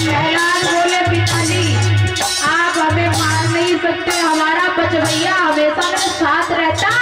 प्रहलाद बोले पिताजी आप हमें मार नहीं सकते, हमारा बचवैया हमेशा मेरे साथ रहता।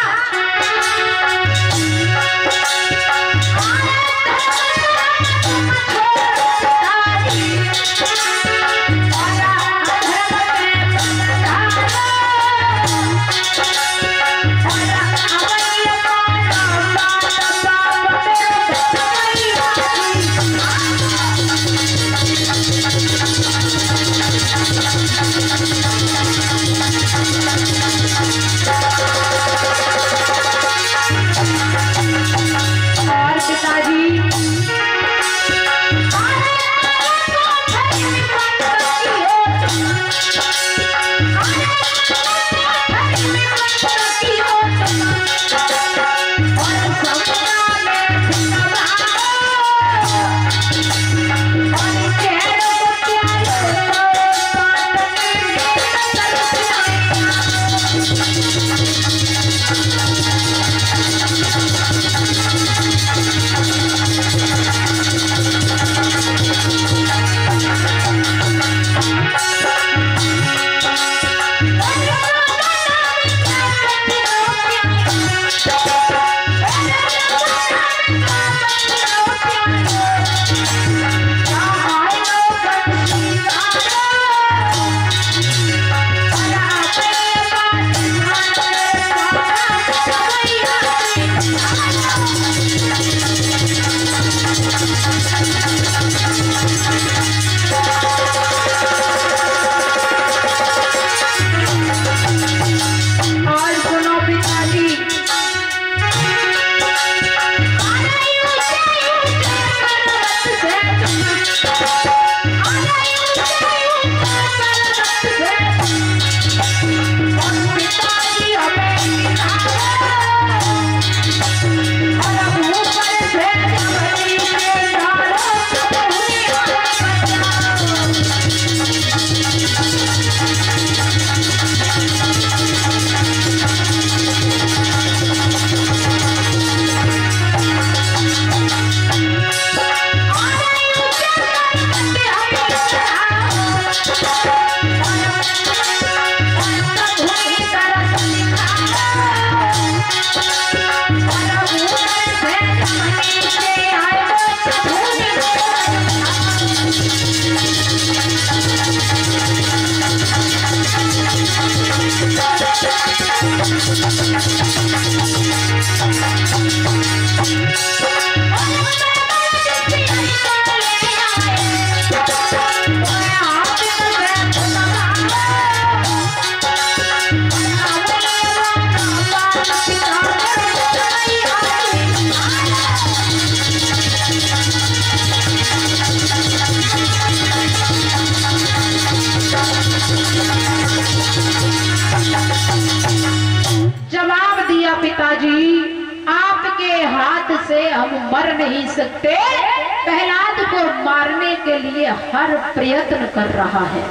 पिताजी आपके हाथ से हम मर नहीं सकते, प्रहलाद को मारने के लिए हर प्रयत्न कर रहा है।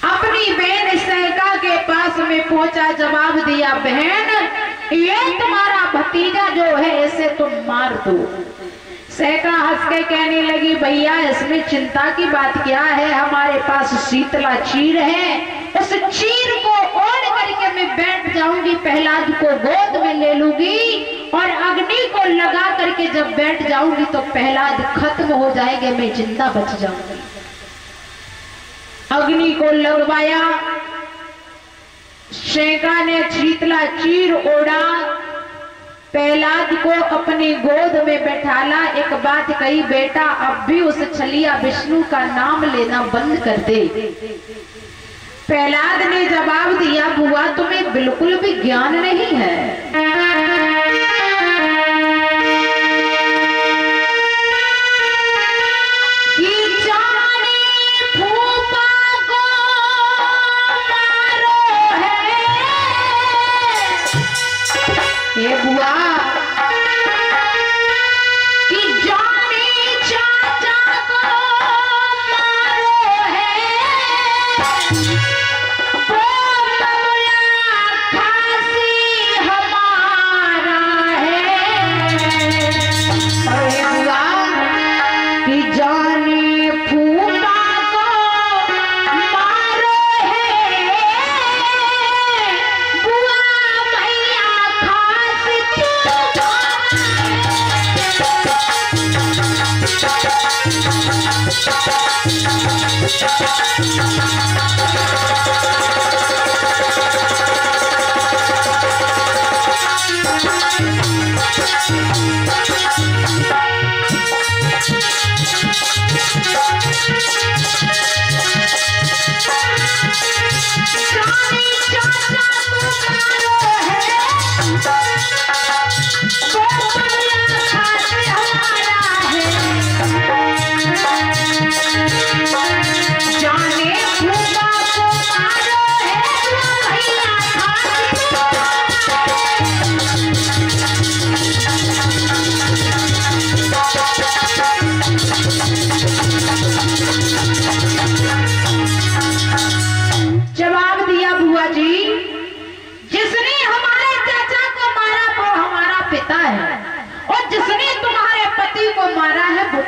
अपनी बहन सहका के पास में पहुंचा, जवाब दिया बहन ये तुम्हारा भतीजा जो है इसे तुम मार दो। सहका हंस के कहने लगी भैया इसमें चिंता की बात क्या है, हमारे पास शीतला चीर है, उस चीर को ओढ़ करके मैं बैठ जाऊंगी, प्रहलाद को गोद में ले लूंगी और अग्नि को लगा करके जब बैठ जाऊंगी तो प्रहलाद खत्म हो जाएंगे, मैं जिंदा बच जाऊंगी। अग्नि को लगवाया, सहका ने शीतला चीर ओढ़ा, प्रहलाद को अपनी गोद में बैठाला। एक बात कही बेटा अब भी उस छलिया विष्णु का नाम लेना बंद कर दे। प्रहलाद ने जवाब दिया बुआ तुम्हें बिल्कुल भी ज्ञान नहीं है, ये बुआ कि जाने चाचा को मारो है, वो बबुला खासी हमारा है।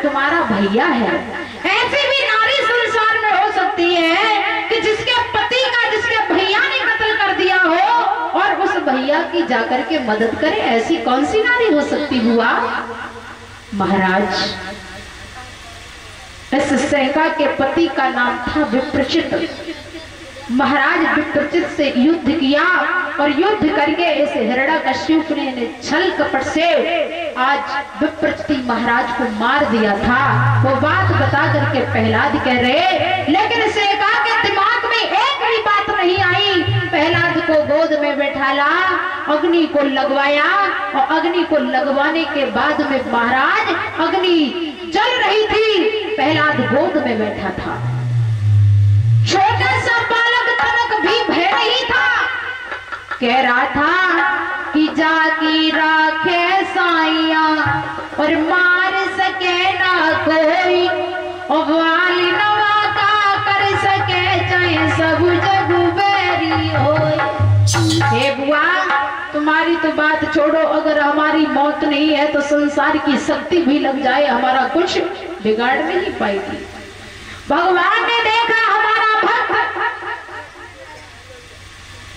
तुम्हारा भैया है। ऐसी भी नारी संसार में हो सकती है कि जिसके पति का जिसके भैया ने कत्ल कर दिया हो और उस भैया की जाकर के मदद करे। ऐसी कौन सी नारी हो सकती हुआ? महाराज, इस सहका के पति का नाम था विप्रचित। महाराज विप्रचित से युद्ध किया और युद्ध करके इस हिरण्यकश्यप ने छल कपट से आज विप्रचित महाराज को मार दिया था। वो बात बता करके प्रहलाद कह रहे, लेकिन सहका के दिमाग में एक भी बात नहीं आई। प्रहलाद को गोद में बैठाला, अग्नि को लगवाया और अग्नि को लगवाने के बाद में महाराज अग्नि जल रही थी, प्रहलाद गोद में बैठा था। छोटा सा बालक तनक भी भय नहीं था, कह रहा था कि जाकी राखे साइया और मार सके ना कोई, और वाली नवा का कर सके चाहे सब जग बैरी होए। हे बुआ, तुम्हारी तो बात छोड़ो, अगर हमारी मौत नहीं है तो संसार की शक्ति भी लग जाए, हमारा कुछ बिगाड़ नहीं पाएगी। भगवान ने देखा हमारा भक्त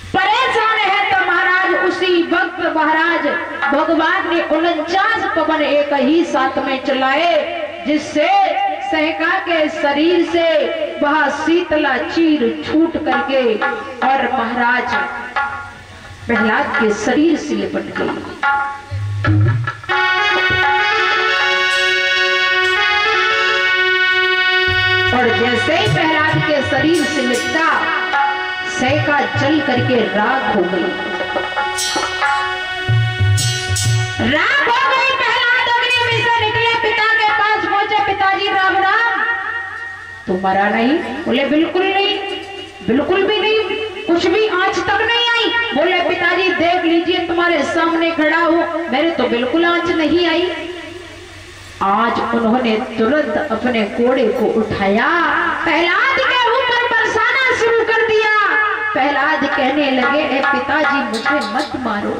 परेशान है तो महाराज उसी वक्त महाराज भगवान ने 49 पवन एक ही साथ में चलाए, जिससे सहका के शरीर से वह शीतला चीर छूट करके और महाराज प्रहलाद के शरीर से लिपट गई। और जैसे ही प्रहलाद के शरीर से लिपटा, सहका जल करके राख हो गई। राख हो गई। प्रहलाद अग्नि में से निकले, पिता के पास पहुंचे। पिताजी राम राम। तो मरा नहीं? बोले बिल्कुल नहीं, बिल्कुल भी नहीं, कुछ भी आंच तक नहीं आई। बोले पिताजी देख लीजिए, तुम्हारे सामने खड़ा हूं, मेरे तो बिल्कुल आंच नहीं आई। आज उन्होंने तुरंत अपने घोड़े को उठाया, प्रहलाद के ऊपर बरसाना शुरू कर दिया। प्रहलाद कहने लगे, ए पिताजी मुझे मत मारो,